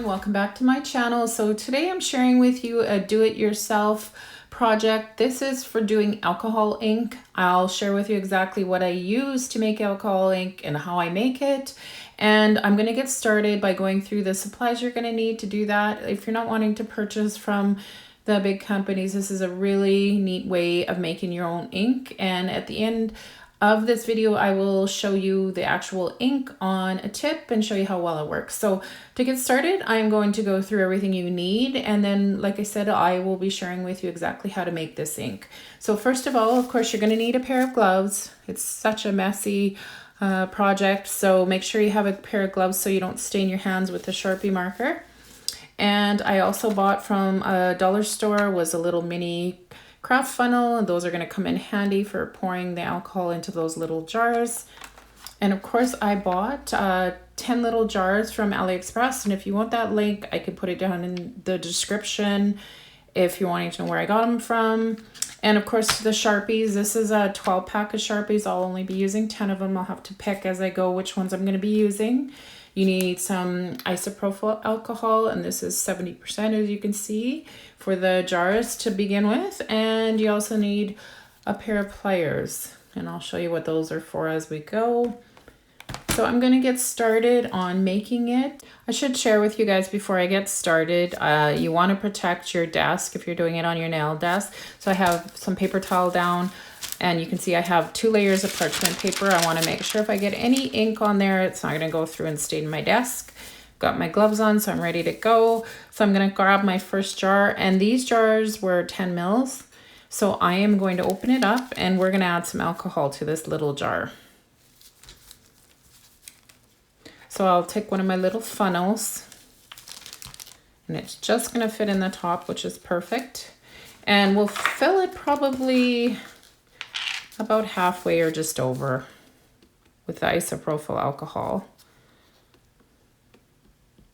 everyone, welcome back to my channel. So today I'm sharing with you a do-it-yourself project. This is for doing alcohol ink. I'll share with you exactly what I use to make alcohol ink and how I make it. And I'm going to get started by going through the supplies you're going to need to do that. If you're not wanting to purchase from the big companies, this is a really neat way of making your own ink. And at the end of this video, I will show you the actual ink on a tip and show you how well it works. So to get started, I'm going to go through everything you need. And then, like I said, I will be sharing with you exactly how to make this ink. So first of all, of course, you're going to need a pair of gloves. It's such a messy project. So make sure you have a pair of gloves so you don't stain your hands with the Sharpie marker. And I also bought from a dollar store was a little mini craft funnel, and those are going to come in handy for pouring the alcohol into those little jars. And of course I bought 10 little jars from AliExpress, and if you want that link I can put it down in the description if you're wanting to know where I got them from. And of course the Sharpies, this is a 12 pack of Sharpies. I'll only be using 10 of them. I'll have to pick as I go which ones I'm going to be using. You need some isopropyl alcohol, and this is 70% as you can see for the jars to begin with. And you also need a pair of pliers, and I'll show you what those are for as we go. So I'm going to get started on making it. I should share with you guys before I get started, you want to protect your desk if you're doing it on your nail desk. So I have some paper towel down. And you can see I have 2 layers of parchment paper. I want to make sure if I get any ink on there, it's not going to go through and stain my desk. Got my gloves on, so I'm ready to go. So I'm going to grab my first jar, and these jars were 10 mils. So I am going to open it up, and we're going to add some alcohol to this little jar. So I'll take one of my little funnels, and it's just going to fit in the top, which is perfect. And we'll fill it probably about halfway or just over with the isopropyl alcohol.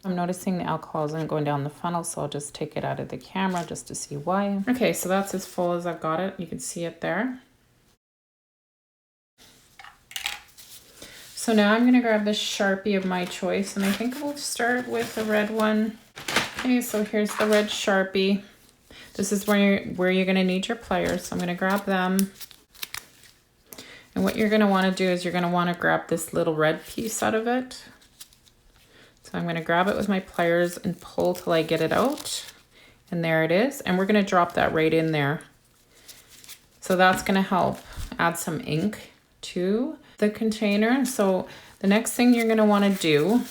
I'm noticing the alcohol isn't going down the funnel, so I'll just take it out of the camera just to see why. Okay, so that's as full as I've got it. You can see it there. So now I'm going to grab the Sharpie of my choice, and I think we'll start with the red one. Okay, so here's the red Sharpie. This is where you're going to need your pliers, so I'm going to grab them. And what you're going to want to do is you're going to want to grab this little red piece out of it. So I'm going to grab it with my pliers and pull till I get it out. And there it is. And we're going to drop that right in there. So that's going to help add some ink to the container. So the next thing you're going to want to do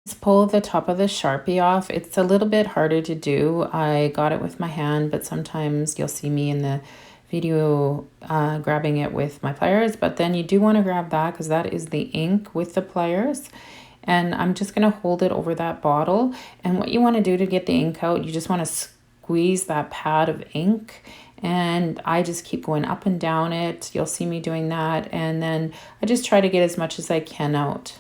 is pull the top of the Sharpie off. It's a little bit harder to do. I got it with my hand, but sometimes you'll see me in the video grabbing it with my pliers, but then you do want to grab that because that is the ink with the pliers. And I'm just going to hold it over that bottle, and what you want to do to get the ink out, you just want to squeeze that pad of ink, and I just keep going up and down it. You'll see me doing that, and then I just try to get as much as I can out.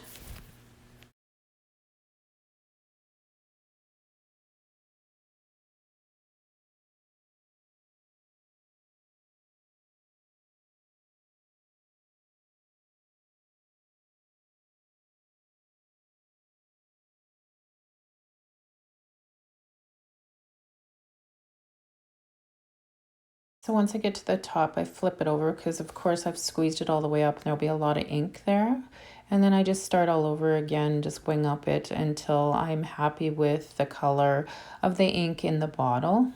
So once I get to the top, I flip it over because of course I've squeezed it all the way up and there'll be a lot of ink there. And then I just start all over again, just going up it until I'm happy with the color of the ink in the bottle.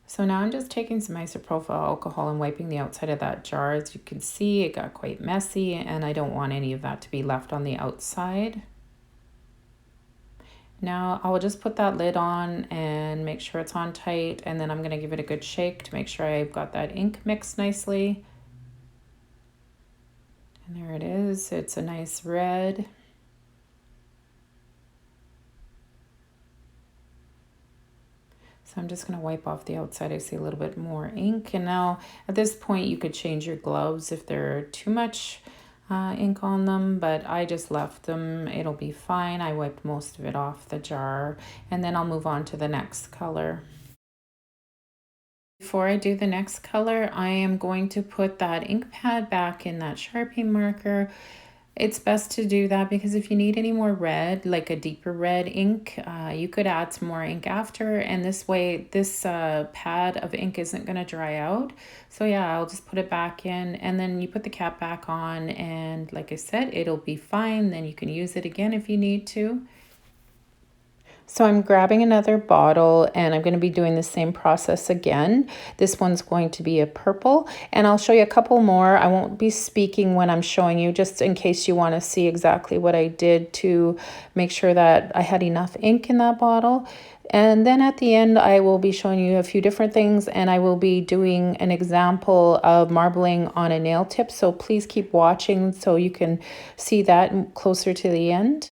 So now I'm just taking some isopropyl alcohol and wiping the outside of that jar. As you can see, it got quite messy, and I don't want any of that to be left on the outside. Now I'll just put that lid on and make sure it's on tight, and then I'm going to give it a good shake to make sure I've got that ink mixed nicely. And there it is. It's a nice red. So I'm just going to wipe off the outside. I see a little bit more ink. And now at this point you could change your gloves if they're too much ink on them, but I just left them. It'll be fine. I wiped most of it off the jar, and then I'll move on to the next color. Before I do the next color, I am going to put that ink pad back in that Sharpie marker. It's best to do that because if you need any more red, like a deeper red ink, you could add some more ink after, and this way this pad of ink isn't going to dry out. So yeah, I'll just put it back in, and then you put the cap back on, and like I said, it'll be fine. Then you can use it again if you need to. So I'm grabbing another bottle and I'm going to be doing the same process again. This one's going to be a purple, and I'll show you a couple more. I won't be speaking when I'm showing you, just in case you want to see exactly what I did to make sure that I had enough ink in that bottle. And then at the end, I will be showing you a few different things, and I will be doing an example of marbling on a nail tip. So please keep watching so you can see that closer to the end.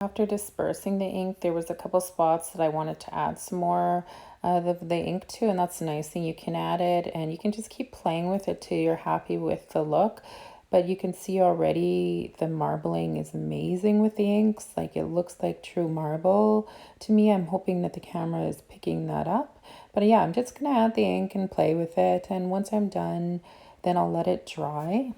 After dispersing the ink, there was a couple spots that I wanted to add some more the ink to, and that's the nice thing. You can add it and you can just keep playing with it till you're happy with the look. But you can see already the marbling is amazing with the inks. Like, it looks like true marble to me. I'm hoping that the camera is picking that up. But yeah, I'm just gonna add the ink and play with it. And once I'm done, then I'll let it dry.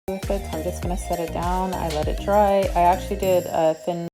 With it, so I'm just gonna set it down. I let it dry. I actually did a thin